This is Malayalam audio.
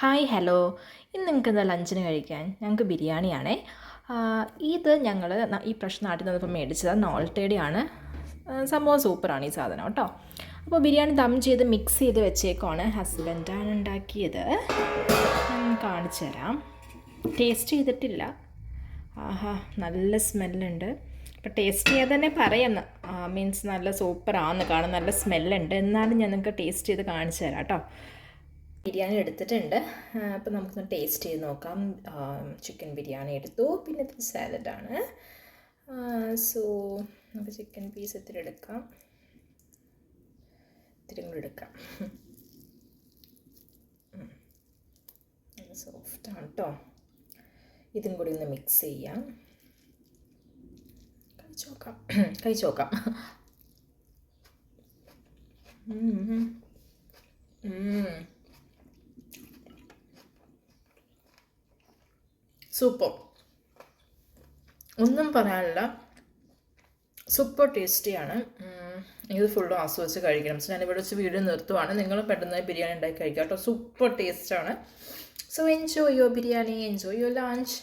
Hi hello. ഇന്ന് നിങ്ങൾക്ക് എന്താ ലഞ്ചിന് കഴിക്കാൻ? ഞങ്ങൾക്ക് ബിരിയാണിയാണേ. ഇത് ഞങ്ങൾ ഈ പ്രാവശ്യം നാട്ടിൽ നിന്നപ്പോൾ മേടിച്ചത് നോൾട്ടയുടെ സംഭവം സൂപ്പറാണ് ഈ സാധനം കേട്ടോ. അപ്പോൾ ബിരിയാണി ദം ചെയ്ത് മിക്സ് ചെയ്ത് വെച്ചേക്കുവാണ്. ഹസ്ബൻഡാണ് ഉണ്ടാക്കിയത്. കാണിച്ചു തരാം. ടേസ്റ്റ് ചെയ്തിട്ടില്ല. ആഹാ, നല്ല സ്മെല്ലുണ്ട്. അപ്പോൾ ടേസ്റ്റ് ചെയ്യാതെ തന്നെ പറയുന്നു. മീൻസ് നല്ല സൂപ്പറാണെന്ന് കാണാൻ നല്ല സ്മെല്ലുണ്ട്. എന്നാലും ഞാൻ നിങ്ങൾക്ക് ടേസ്റ്റ് ചെയ്ത് കാണിച്ചു തരാം കേട്ടോ. ബിരിയാണി എടുത്തിട്ടുണ്ട്. അപ്പോൾ നമുക്കൊന്ന് ടേസ്റ്റ് ചെയ്ത് നോക്കാം. ചിക്കൻ ബിരിയാണി എടുത്തു. പിന്നെ ഇത് സാലഡാണ്. സോ നമുക്ക് ചിക്കൻ പീസ് ഇത്തിരി എടുക്കാം. ഇത്തിരി കൂടി എടുക്കാം. നല്ല സോഫ്റ്റാണ് കേട്ടോ. ഇതും കൂടി ഒന്ന് മിക്സ് ചെയ്യാം. കഴിച്ചു നോക്കാം. സൂപ്പർ, ഒന്നും പറയാനില്ല. സൂപ്പർ ടേസ്റ്റിയാണ്. ഇത് ഫുള്ളും ആസ്വദിച്ച് കഴിക്കണം. സോ ഞാനിവിടെ വെച്ച് വീഡിയോ നിർത്തുവാണ്. നിങ്ങൾ പെട്ടെന്ന് ബിരിയാണി ഉണ്ടാക്കി കഴിക്കാം കേട്ടോ. സൂപ്പർ ടേസ്റ്റാണ്. So enjoy your biryani, enjoy your lunch.